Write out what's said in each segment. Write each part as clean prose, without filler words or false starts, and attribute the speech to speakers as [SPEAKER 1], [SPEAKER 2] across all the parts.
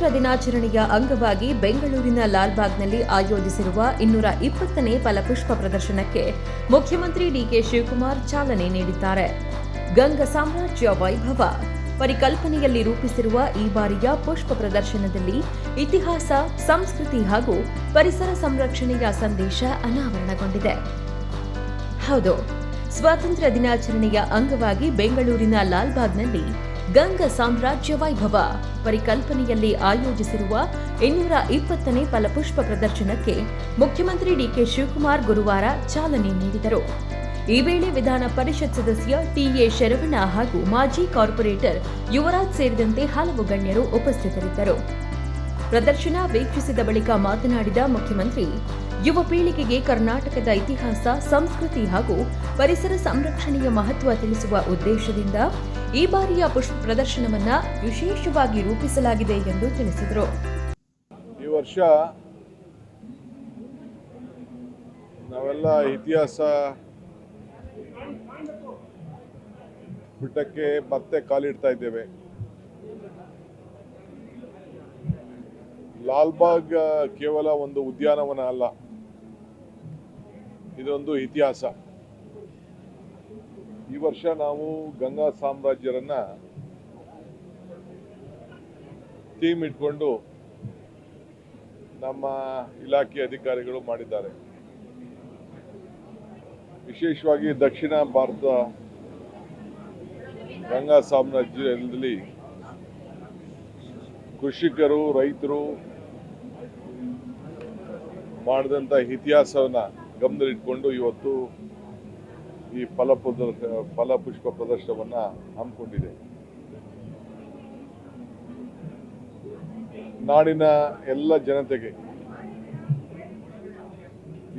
[SPEAKER 1] ಸ್ವಾತಂತ್ರ್ಯ ದಿನಾಚರಣೆಯ ಅಂಗವಾಗಿ ಬೆಂಗಳೂರಿನ ಲಾಲ್ಬಾಗ್ನಲ್ಲಿ ಆಯೋಜಿಸಿರುವ 220ನೇ ಫಲಪುಷ್ಪ ಪ್ರದರ್ಶನಕ್ಕೆ ಮುಖ್ಯಮಂತ್ರಿ ಡಿಕೆ ಶಿವಕುಮಾರ್ ಚಾಲನೆ ನೀಡಿದ್ದಾರೆ. ಗಂಗ ಸಾಮ್ರಾಜ್ಯ ವೈಭವ ಪರಿಕಲ್ಪನೆಯಲ್ಲಿ ರೂಪಿಸಿರುವ ಈ ಬಾರಿಯ ಪುಷ್ಪ ಪ್ರದರ್ಶನದಲ್ಲಿ ಇತಿಹಾಸ, ಸಂಸ್ಕೃತಿ ಹಾಗೂ ಪರಿಸರ ಸಂರಕ್ಷಣೆಯ ಸಂದೇಶ ಅನಾವರಣಗೊಂಡಿದೆ. ಹೌದು, ಸ್ವಾತಂತ್ರ್ಯ ದಿನಾಚರಣೆಯ ಅಂಗವಾಗಿ ಬೆಂಗಳೂರಿನ ಲಾಲ್ಬಾಗ್ನಲ್ಲಿ ಗಂಗ ಸಾಮ್ರಾಜ್ಯ ವೈಭವ ಪರಿಕಲ್ಪನೆಯಲ್ಲಿ ಆಯೋಜಿಸಿರುವ 220ನೇ ಫಲಪುಷ್ಪ ಪ್ರದರ್ಶನಕ್ಕೆ ಮುಖ್ಯಮಂತ್ರಿ ಡಿಕೆ ಶಿವಕುಮಾರ್ ಗುರುವಾರ ಚಾಲನೆ ನೀಡಿದರು. ಈ ವೇಳೆ ವಿಧಾನ ಪರಿಷತ್ ಸದಸ್ಯ ಟಿಎ ಶರವಣ ಹಾಗೂ ಮಾಜಿ ಕಾರ್ಪೊರೇಟರ್ ಯುವರಾಜ್ ಸೇರಿದಂತೆ ಹಲವು ಗಣ್ಯರು ಉಪಸ್ಥಿತರಿದ್ದರು. ಪ್ರದರ್ಶನ ವೀಕ್ಷಿಸಿದ ಬಳಿಕ ಮಾತನಾಡಿದ ಮುಖ್ಯಮಂತ್ರಿ, ಯುವ ಪೀಳಿಗೆಗೆ ಕರ್ನಾಟಕದ ಇತಿಹಾಸ, ಸಂಸ್ಕೃತಿ ಹಾಗೂ ಪರಿಸರ ಸಂರಕ್ಷಣೆಯ ಮಹತ್ವ ತಿಳಿಸುವ ಉದ್ದೇಶದಿಂದ ಈ ಬಾರಿಯ ಪುಷ್ಪ ಪ್ರದರ್ಶನವನ್ನು ವಿಶೇಷವಾಗಿ ರೂಪಿಸಲಾಗಿದೆ ಎಂದು ತಿಳಿಸಿದರು.
[SPEAKER 2] ಈ ವರ್ಷ ನಾವೆಲ್ಲ ಇತಿಹಾಸ ಪುಟಕ್ಕೆ ಮತ್ತೆ ಕಾಲಿಡ್ತಾ ಇದ್ದೇವೆ. ಲಾಲ್ಬಾಗ್ ಕೇವಲ ಒಂದು ಉದ್ಯಾನವನ ಅಲ್ಲ, ಇದೊಂದು ಇತಿಹಾಸ. ಈ ವರ್ಷ ನಾವು ಗಂಗಾ ಸಾಮ್ರಾಜ್ಯರನ್ನ ಥೀಮ್ ಇಟ್ಕೊಂಡು ನಮ್ಮ ಇಲಾಖೆ ಅಧಿಕಾರಿಗಳು ಮಾಡಿದ್ದಾರೆ. ವಿಶೇಷವಾಗಿ ದಕ್ಷಿಣ ಭಾರತ ಗಂಗಾ ಸಾಮ್ರಾಜ್ಯದಲ್ಲಿ ಕೃಷಿಕರು, ರೈತರು ಮಾಡಿದಂಥ ಇತಿಹಾಸವನ್ನ ಗಮನದಲ್ಲಿಟ್ಕೊಂಡು ಇವತ್ತು ಈ ಫಲಪುಷ್ಪ ಪ್ರದರ್ಶನವನ್ನ ಹಮ್ಮಿಕೊಂಡಿದೆ. ನಾಡಿನ ಎಲ್ಲ ಜನತೆಗೆ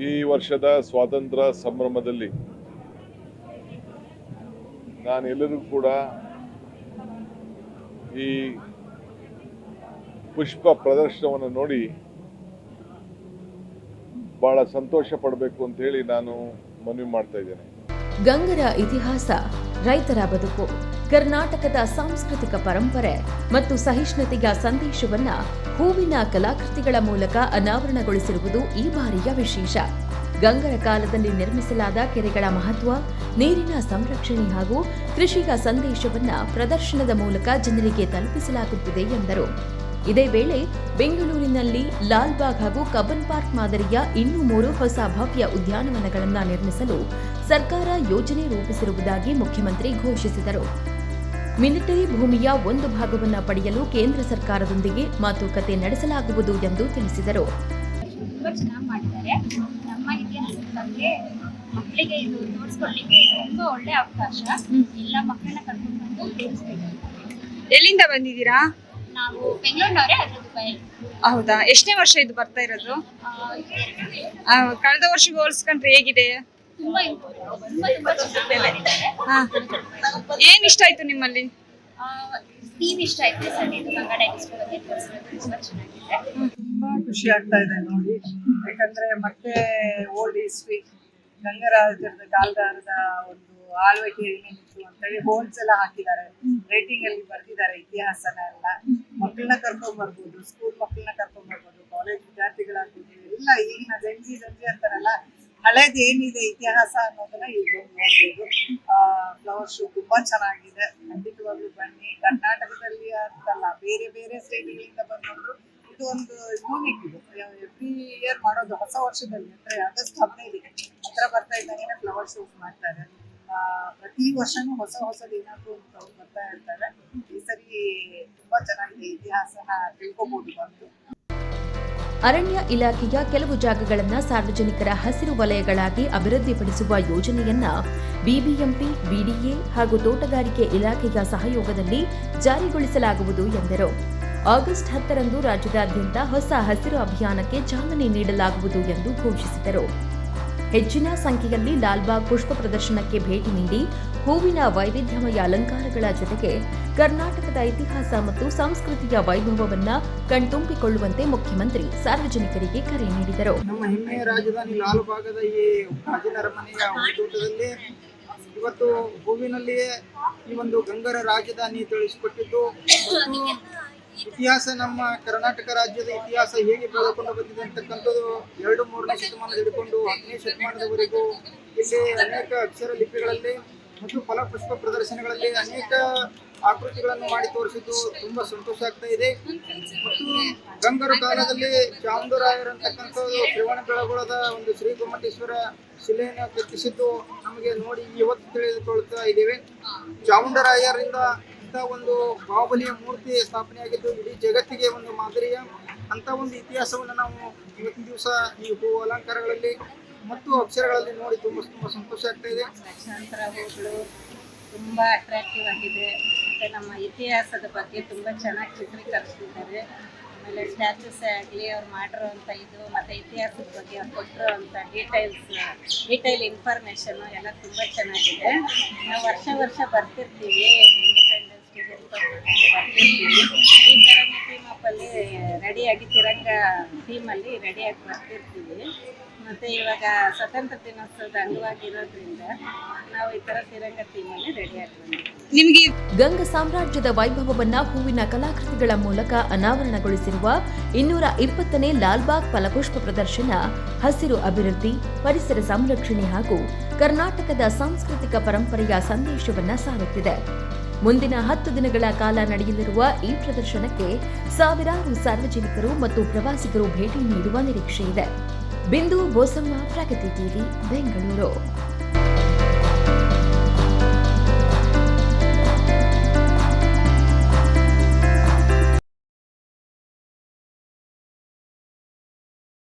[SPEAKER 2] ಈ ವರ್ಷದ ಸ್ವಾತಂತ್ರ್ಯ ಸಂಭ್ರಮದಲ್ಲಿ ನಾನೆಲ್ಲರಿಗೂ ಕೂಡ ಈ ಪುಷ್ಪ ಪ್ರದರ್ಶನವನ್ನು ನೋಡಿ ಬಹಳ ಸಂತೋಷ ಪಡಬೇಕು ಅಂತ ಹೇಳಿ ನಾನು ಮನವಿ ಮಾಡ್ತಾ ಇದ್ದೇನೆ.
[SPEAKER 1] ಗಂಗರ ಇತಿಹಾಸ, ರೈತರ ಬದುಕು, ಕರ್ನಾಟಕದ ಸಾಂಸ್ಕೃತಿಕ ಪರಂಪರೆ ಮತ್ತು ಸಹಿಷ್ಣುತೆಯ ಸಂದೇಶವನ್ನ ಹೂವಿನ ಕಲಾಕೃತಿಗಳ ಮೂಲಕ ಅನಾವರಣಗೊಳಿಸಿರುವುದು ಈ ಬಾರಿಯ ವಿಶೇಷ. ಗಂಗರ ಕಾಲದಲ್ಲಿ ನಿರ್ಮಿಸಲಾದ ಕೆರೆಗಳ ಮಹತ್ವ, ನೀರಿನ ಸಂರಕ್ಷಣೆ ಹಾಗೂ ಕೃಷಿಯ ಸಂದೇಶವನ್ನ ಪ್ರದರ್ಶನದ ಮೂಲಕ ಜನರಿಗೆ ತಲುಪಿಸಲಾಗುತ್ತಿದೆ ಎಂದರು. ಇದೇ ವೇಳೆ ಬೆಂಗಳೂರಿನಲ್ಲಿ ಲಾಲ್ಬಾಗ್ ಹಾಗೂ ಕಬ್ಬನ್ ಪಾರ್ಕ್ ಮಾದರಿಯ ಇನ್ನೂ 3 ಹೊಸ ಭವ್ಯ ಉದ್ಯಾನವನಗಳನ್ನು ನಿರ್ಮಿಸಲು ಸರ್ಕಾರ ಯೋಜನೆ ರೂಪಿಸಿರುವುದಾಗಿ ಮುಖ್ಯಮಂತ್ರಿ ಘೋಷಿಸಿದರು. ಮಿಲಿಟರಿ ಭೂಮಿಯ ಒಂದು ಭಾಗವನ್ನು ಪಡೆಯಲು ಕೇಂದ್ರ ಸರ್ಕಾರದೊಂದಿಗೆ ಮಾತುಕತೆ ನಡೆಸಲಾಗುವುದು ಎಂದು ತಿಳಿಸಿದರು.
[SPEAKER 3] ಮಕ್ಕಳಿಗೆ ಇದು ತೋರಿಸ್ಕೊಳ್ಳಿಕ್ಕೆ ತುಂಬಾ ಒಳ್ಳೆ ಅವಕಾಶ. ಎಲ್ಲ ಮಕ್ಕಳನ್ನ ಕರ್ಕೊಂಡು ಬಂದು ತೋರಿಸ್ಬೇಕು.
[SPEAKER 4] ಎಲ್ಲಿಂದ ಬಂದಿದ್ದೀರಾ?
[SPEAKER 3] ನಾವು ಬೆಂಗಳೂರಿನವರೇ, ಅದು ದುಬೈ.
[SPEAKER 4] ಹೌದಾ? ಎಷ್ಟನೇ ವರ್ಷ ಇದು ಬರ್ತಾ ಇರೋದು? ಕಳೆದ ವರ್ಷಕ್ಕೆ ಹೋಲಿಸ್ಕೊಂಡ್ರೆ ಹೇಗಿದೆ?
[SPEAKER 3] ತುಂಬಾ ಚೆನ್ನಾಗಿ ಬಂದಿದ್ದಾರೆ.
[SPEAKER 4] ಏನ್ ಇಷ್ಟ ಆಯ್ತು ನಿಮ್ಮಲ್ಲಿ?
[SPEAKER 3] ಥೀಮ್ ಇಷ್ಟ ಆಯ್ತು ಸರ್. ಇದು ಗಂಗಾ ಡೈನೆಸ್ಟಿ ಬಗ್ಗೆ ತೋರಿಸಿರೋದು ತುಂಬಾ ಚೆನ್ನಾಗಿದೆ.
[SPEAKER 5] ತುಂಬಾ ಖುಷಿ ಆಗ್ತಾ ಇದೆ ನೋಡಿ. ಯಾಕಂದ್ರೆ ಮತ್ತೆ ಓಲ್ಡ್ ಹಿಸ್ಟ್ರಿ, ಗಂಗರಾಜರದ ಕಾಲದ ಒಂದು ಆಳ್ವಿಕೆ ಏನೇನಿತ್ತು ಅಂತೇಳಿ ಬೋನ್ಸ್ ಎಲ್ಲ ಹಾಕಿದ್ದಾರೆ. ರೈಟಿಂಗ್ ಅಲ್ಲಿ ಬರ್ದಿದ್ದಾರೆ ಇತಿಹಾಸನ ಎಲ್ಲ. ಮಕ್ಕಳನ್ನ ಕರ್ಕೊಂಡ್ ಬರ್ಬೋದು, ಸ್ಕೂಲ್ ಮಕ್ಕಳನ್ನ ಕರ್ಕೊಂಡ್ ಬರ್ಬೋದು, ಕಾಲೇಜ್ ವಿದ್ಯಾರ್ಥಿಗಳಾಗ್ಬೋದು, ಎಲ್ಲ ಈಗಿನ ಜಂಜಿ ಅಂತಾರಲ್ಲ, ಹಳೇದು ಏನಿದೆ ಇತಿಹಾಸ ಅನ್ನೋದನ್ನ ಈಗ ನೋಡ್ಬೋದು. ಫ್ಲವರ್ ಶೋ ತುಂಬಾ ಚೆನ್ನಾಗಿದೆ. ಖಂಡಿತವಾಗ್ಲೂ ಬನ್ನಿ. ಕರ್ನಾಟಕದಲ್ಲಿ ಅಂತಲ್ಲ, ಬೇರೆ ಬೇರೆ ಸ್ಟೇಟ್ಗಳಿಂದ ಬಂದ್ರು ಇದು ಒಂದು ಯೂನಿಕ್. ಇದು ಎವ್ರಿ ಇಯರ್ ಮಾಡೋದು. ಹೊಸ ವರ್ಷದಲ್ಲಿ ಅಂದ್ರೆ ಆಗಸ್ಟ್ 15 ಹತ್ರ ಬರ್ತಾ ಇದ್ದಂಗೆ ಫ್ಲವರ್ ಶೋ ಮಾಡ್ತಾರೆ. ಪ್ರತಿ ವರ್ಷನೂ ಹೊಸದು ಏನಾದ್ರು ಬರ್ತಾ ಇರ್ತಾರೆ. ಈ ಸರಿ ತುಂಬಾ ಚೆನ್ನಾಗಿದೆ. ಇತಿಹಾಸನ ತಿಳ್ಕೊಬಹುದು ಬಂದು.
[SPEAKER 1] ಅರಣ್ಯ ಇಲಾಖೆಯ ಕೆಲವು ಜಾಗಗಳನ್ನು ಸಾರ್ವಜನಿಕರ ಹಸಿರು ವಲಯಗಳಾಗಿ ಅಭಿವೃದ್ಧಿಪಡಿಸುವ ಯೋಜನೆಯನ್ನ ಬಿಬಿಎಂಪಿ, ಬಿಡಿಎ ಹಾಗೂ ತೋಟಗಾರಿಕೆ ಇಲಾಖೆಯ ಸಹಯೋಗದಲ್ಲಿ ಜಾರಿಗೊಳಿಸಲಾಗುವುದು ಎಂದರು. ಆಗಸ್ಟ್ 10ರಂದು ರಾಜ್ಯದಾದ್ಯಂತ ಹೊಸ ಹಸಿರು ಅಭಿಯಾನಕ್ಕೆ ಚಾಲನೆ ನೀಡಲಾಗುವುದು ಎಂದು ಘೋಷಿಸಿದರು. ಹೆಚ್ಚಿನ ಸಂಖ್ಯೆಯಲ್ಲಿ ಲಾಲ್ಬಾಗ್ ಪುಷ್ಪ ಪ್ರದರ್ಶನಕ್ಕೆ ಭೇಟಿ ನೀಡಿ ಹೂವಿನ ವೈವಿಧ್ಯಮಯ ಅಲಂಕಾರಗಳ ಜೊತೆಗೆ ಕರ್ನಾಟಕದ ಇತಿಹಾಸ ಮತ್ತು ಸಂಸ್ಕೃತಿಯ ವೈಭವವನ್ನು ಕಣ್ತುಂಬಿಕೊಳ್ಳುವಂತೆ ಮುಖ್ಯಮಂತ್ರಿ ಸಾರ್ವಜನಿಕರಿಗೆ ಕರೆ ನೀಡಿದರು.
[SPEAKER 5] ನಮ್ಮ ಹೆಮ್ಮೆಯ ರಾಜಧಾನಿ ಲಾಲ್ಬಾಗದ ಈ ರಾಜನ ಅರಮನೆಯ ಹೂತೋಟದಲ್ಲಿ ಇವತ್ತು ಹೂವಿನಲ್ಲಿಯೇ ಈ ಒಂದು ಗಂಗರ ರಾಜಧಾನಿ ತಿಳಿಸಿಕೊಟ್ಟಿದ್ದು
[SPEAKER 6] ಇತಿಹಾಸ ನಮ್ಮ ಕರ್ನಾಟಕ ರಾಜ್ಯದ ಇತಿಹಾಸ ಹೇಗೆ ಬೆಳೆದುಕೊಂಡು ಬಂದಿದೆ ಅಂತಕ್ಕಂಥದ್ದು 2-3ನೇ ಶತಮಾನದ ಹಿಡ್ಕೊಂಡು 10ನೇ ಶತಮಾನದವರೆಗೂ ಇಲ್ಲಿ ಅನೇಕ ಅಕ್ಷರ ಲಿಪಿಗಳಲ್ಲಿ ಮತ್ತು ಫಲಪುಷ್ಪ ಪ್ರದರ್ಶನಗಳಲ್ಲಿ ಅನೇಕ ಆಕೃತಿಗಳನ್ನು ಮಾಡಿ ತೋರಿಸಿದ್ದು ತುಂಬಾ ಸಂತೋಷ ಆಗ್ತಾ ಇದೆ. ಮತ್ತು ಗಂಗರ ಕಾಲದಲ್ಲಿ ಚಾಮುಂಡರಾಯರಂತಕ್ಕಂಥದ್ದು ಶ್ರವಣಬೆಳಗೊಳದ ಒಂದು ಶ್ರೀ ಗೊಮ್ಮಟೇಶ್ವರ ಶಿಲೆಯನ್ನು ಕೆತ್ತಿಸಿದ್ದು ನಮಗೆ ನೋಡಿ ಇವತ್ತು ತಿಳಿದುಕೊಳ್ತಾ ಇದ್ದೇವೆ. ಚಾಮುಂಡರಾಯರಿಂದ ಇಂಥ ಒಂದು ಬಾಹುಬಲಿಯ ಮೂರ್ತಿ ಸ್ಥಾಪನೆಯಾಗಿದ್ದು ಇಡೀ ಜಗತ್ತಿಗೆ ಒಂದು ಮಾದರಿಯ ಅಂತ ಒಂದು ಇತಿಹಾಸವನ್ನು ನಾವು ಇವತ್ತಿನ ದಿವಸ ಈ ಹೂ ಅಲಂಕಾರಗಳಲ್ಲಿ ಮತ್ತು ಅಕ್ಷರಗಳಲ್ಲಿ ನೋಡಿ ತುಂಬ ಸಂತೋಷ ಆಗ್ತಾ ಇದೆ.
[SPEAKER 7] ಲಕ್ಷಾಂತರ ಹೂಗಳು ತುಂಬ ಅಟ್ರಾಕ್ಟಿವ್ ಆಗಿದೆ. ಮತ್ತು ನಮ್ಮ ಇತಿಹಾಸದ ಬಗ್ಗೆ ತುಂಬ ಚೆನ್ನಾಗಿ ಚಿತ್ರೀಕರಿಸಿದ್ದಾರೆ. ಆಮೇಲೆ ಸ್ಟ್ಯಾಚ್ಯೂಸೇ ಆಗಲಿ ಅವ್ರು ಮಾಡಿರೋವಂಥ ಇದು ಮತ್ತು ಇತಿಹಾಸದ ಬಗ್ಗೆ ಅವ್ರು ಕೊಟ್ಟಿರೋವಂಥ ಡೀಟೈಲ್ ಇನ್ಫಾರ್ಮೇಷನ್ನು ಎಲ್ಲ ತುಂಬ ಚೆನ್ನಾಗಿದೆ. ನಾವು ವರ್ಷ ಬರ್ತಿರ್ತೀವಿ, ಇಂಡಿಪೆಂಡೆನ್ಸ್ ಡೇ ಬರ್ತಿರ್ತೀವಿ. ಈ ಥರ ಟೀಮಪ್ಪಲ್ಲಿ ರೆಡಿಯಾಗಿ ತಿರಂಗ ಟೀಮಲ್ಲಿ ರೆಡಿಯಾಗಿ ಬರ್ತಿರ್ತೀವಿ. ಮತ್ತು ಇವಾಗ ಸ್ವತಂತ್ರ ದಿನೋತ್ಸವದ ಅಂಗವಾಗಿರೋದ್ರಿಂದ ನಾವು ಈ ಥರ ತಿರಂಗ ಟೀಮಲ್ಲಿ ರೆಡಿಯಾಗಿ ಬಂದಿದ್ದೀವಿ.
[SPEAKER 4] ನಿಮಗೆ
[SPEAKER 1] ಗಂಗ ಸಾಮ್ರಾಜ್ಯದ ವೈಭವವನ್ನ ಹೂವಿನ ಕಲಾಕೃತಿಗಳ ಮೂಲಕ ಅನಾವರಣಗೊಳಿಸಿರುವ 220ನೇ ಲಾಲ್ಬಾಗ್ ಫಲಪುಷ್ಪ ಪ್ರದರ್ಶನ ಹಸಿರು ಅಭಿವೃದ್ಧಿ, ಪರಿಸರ ಸಂರಕ್ಷಣೆ ಹಾಗೂ ಕರ್ನಾಟಕದ ಸಾಂಸ್ಕೃತಿಕ ಪರಂಪರೆಯ ಸಂದೇಶವನ್ನ ಸಾರುತ್ತಿದೆ. ಮುಂದಿನ 10 ದಿನಗಳ ಕಾಲ ನಡೆಯಲಿರುವ ಈ ಪ್ರದರ್ಶನಕ್ಕೆ ಸಾವಿರಾರು ಸಾರ್ವಜನಿಕರು ಮತ್ತು ಪ್ರವಾಸಿಗರು ಭೇಟಿ ನೀಡುವ ನಿರೀಕ್ಷೆ ಇದೆ. ಬಿಂದು ಬೋಸಮ್ಮ, ಪ್ರಗತಿ ಟಿವಿ, ಬೆಂಗಳೂರು.